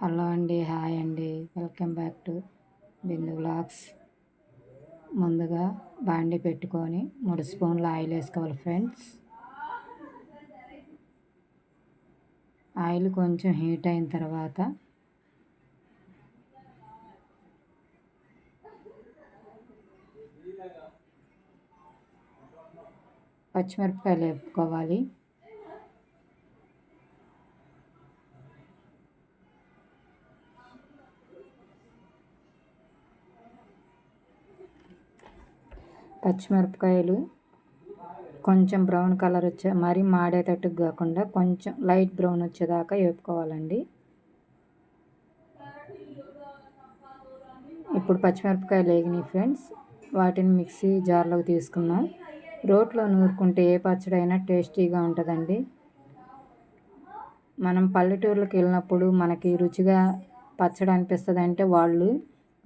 Hello అండి, hi అండి, welcome back to Bindu vlogs. ముందుగా బాండి పెట్టుకొని 3 స్పూన్ల ఆయిల్ వేసుకోవాలి ఫ్రెండ్స్. ఆయిల్ కొంచెం హీట్ అయిన తర్వాత పచ్చిమిరపకాయలు వేపుకోవాలి. పచ్చిమిరపకాయలు కొంచెం బ్రౌన్ కలర్ మరీ మాడేటట్టు కాకుండా కొంచెం లైట్ బ్రౌన్ వచ్చేదాకా వేపుకోవాలండి. ఇప్పుడు పచ్చిమిరపకాయలు వేగినాయి ఫ్రెండ్స్. వాటిని మిక్సీ జార్లోకి తీసుకున్నాం. రోట్లో నూరుకుంటే ఏ పచ్చడి అయినా టేస్టీగా ఉంటుందండి. మనం పల్లెటూర్లకు వెళ్ళినప్పుడు మనకి రుచిగా పచ్చడి అనిపిస్తుంది అంటే వాళ్ళు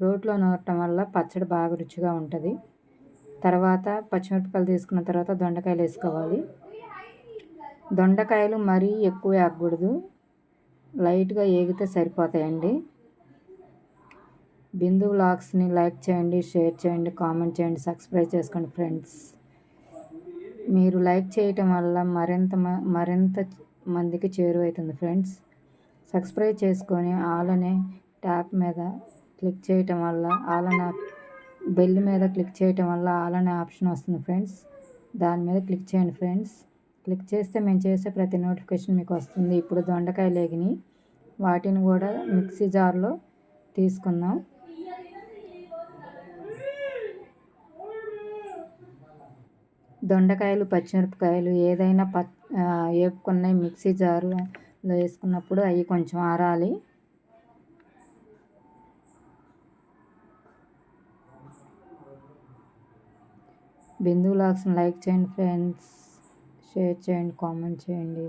రోట్లో నూరటం వల్ల పచ్చడి బాగా రుచిగా ఉంటుంది. తర్వాత పచ్చిమిరపకాయలు తీసుకున్న తర్వాత దొండకాయలు వేసుకోవాలి. దొండకాయలు మరీ ఎక్కువ వేయకూడదు, లైట్గా వేగితే సరిపోతాయండి. బిందు వ్లాగ్స్ని లైక్ చేయండి, షేర్ చేయండి, కామెంట్ చేయండి, సబ్స్క్రైబ్ చేసుకోండి ఫ్రెండ్స్. మీరు లైక్ చేయటం వల్ల మరింత మందికి చేరువవుతుంది ఫ్రెండ్స్. సబ్స్క్రైబ్ చేసుకొని ఆల్ అనే ట్యాప్ మీద క్లిక్ చేయటం వల్ల బెల్ మీద క్లిక్ చేయటం వల్ల ఆల్ అనే ఆప్షన్ వస్తుంది ఫ్రెండ్స్. దాని మీద క్లిక్ చేయండి ఫ్రెండ్స్. క్లిక్ చేస్తే మేము చేసే ప్రతి నోటిఫికేషన్ మీకు వస్తుంది. ఇప్పుడు దొండకాయలు వేగినాయి, వాటిని కూడా మిక్సీ జార్లో తీసుకుందాం. దొండకాయలు పచ్చిమిరపకాయలు ఏదైనా వేపుకున్న మిక్సీ జారులో వేసుకున్నప్పుడు అవి కొంచెం ఆరాలి. బిందు వ్లాగ్స్ని లైక్ చేయండి ఫ్రెండ్స్, షేర్ చేయండి, కామెంట్ చేయండి.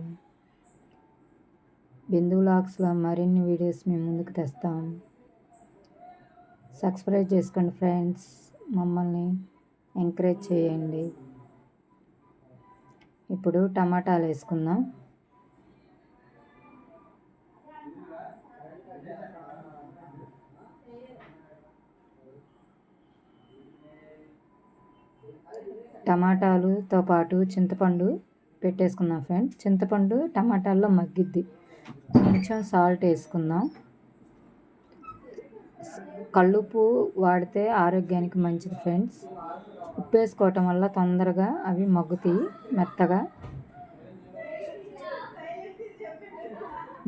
బిందు వ్లాగ్స్లో మరిన్ని వీడియోస్ మేము ముందుకు తెస్తాం. సబ్స్క్రైబ్ చేసుకోండి ఫ్రెండ్స్, మమ్మల్ని ఎంకరేజ్ చేయండి. ఇప్పుడు టమాటాలు వేసుకుందాం. టమాటాలతో పాటు చింతపండు పెట్టేసుకుందాం ఫ్రెండ్స్. చింతపండు టమాటాల్లో మగ్గిద్ది. కొంచెం సాల్ట్ వేసుకుందాం. కల్లుప్పు వాడితే ఆరోగ్యానికి మంచిది ఫ్రెండ్స్. ఉప్పు వేసుకోవటం వల్ల తొందరగా అవి మగ్గుతాయి మెత్తగా.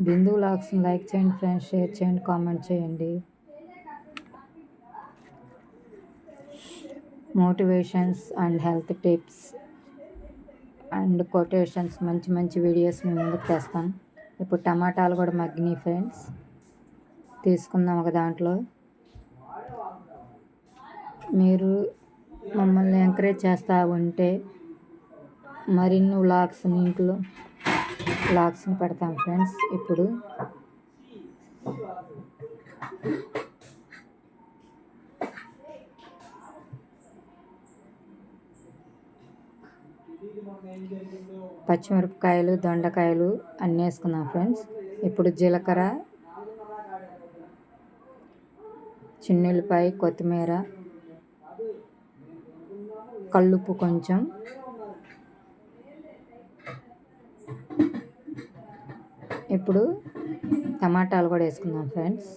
బిందు వ్లాగ్స్ని లైక్ చేయండి ఫ్రెండ్స్, షేర్ చేయండి, కామెంట్ చేయండి. Motivations and health tips and quotations మంచి మంచి వీడియోస్ మేము ముందుకు తెస్తాం. ఇప్పుడు టమాటాలు కూడా మగ్గినాయి ఫ్రెండ్స్. తీసుకుందాం ఒక దాంట్లో. మీరు మమ్మల్ని ఎంకరేజ్ చేస్తూ ఉంటే మరిన్ని ఇంట్లో వ్లాగ్స్ని పెడతాం ఫ్రెండ్స్. ఇప్పుడు పచ్చిమిరపకాయలు దొండకాయలు అన్నీ వేసుకుందాం ఫ్రెండ్స్. ఇప్పుడు జీలకర్ర, చిన్నుల్లిపాయ, కొత్తిమీర, కల్లుప్పు కొంచెం, ఇప్పుడు టమాటాలు కూడా వేసుకుందాం ఫ్రెండ్స్.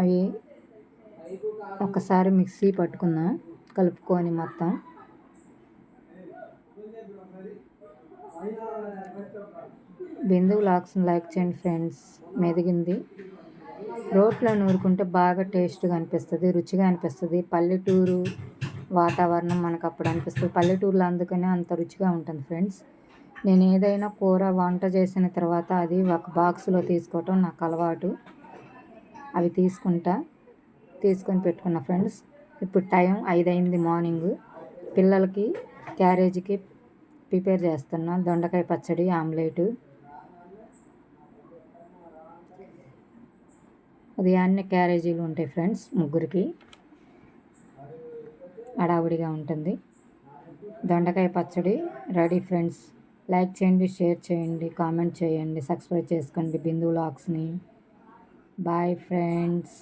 అవి ఒకసారి మిక్సీ పట్టుకుందాం కలుపుకొని మొత్తం. బిందు వ్లాగ్స్ని లైక్ చేయండి ఫ్రెండ్స్. మెదిగింది. రోట్లో నూరుకుంటే బాగా టేస్ట్గా అనిపిస్తుంది, రుచిగా అనిపిస్తుంది. పల్లెటూరు వాతావరణం మనకు అప్పుడు అనిపిస్తుంది. పల్లెటూరులో అందుకనే అంత రుచిగా ఉంటుంది ఫ్రెండ్స్. నేను ఏదైనా కూర వంట చేసిన తర్వాత అది ఒక బాక్స్లో తీసుకోవటం నాకు అలవాటు. అవి తీసుకొని పెట్టుకున్నా ఫ్రెండ్స్. ఇప్పుడు టైం 5 అయింది మార్నింగ్. పిల్లలకి క్యారేజీకి ప్రిపేర్ చేస్తున్నా. దొండకాయ పచ్చడి, ఆమ్లెట్. ఉదయాన్నే క్యారేజీలు ఉంటాయి ఫ్రెండ్స్ ముగ్గురికి. హడావుడిగా ఉంటుంది. దొండకాయ పచ్చడి రెడీ ఫ్రెండ్స్. లైక్ చేయండి, షేర్ చేయండి, కామెంట్ చేయండి, సబ్స్క్రైబ్ చేసుకోండి బిందు వ్లాగ్స్ని. Bye friends.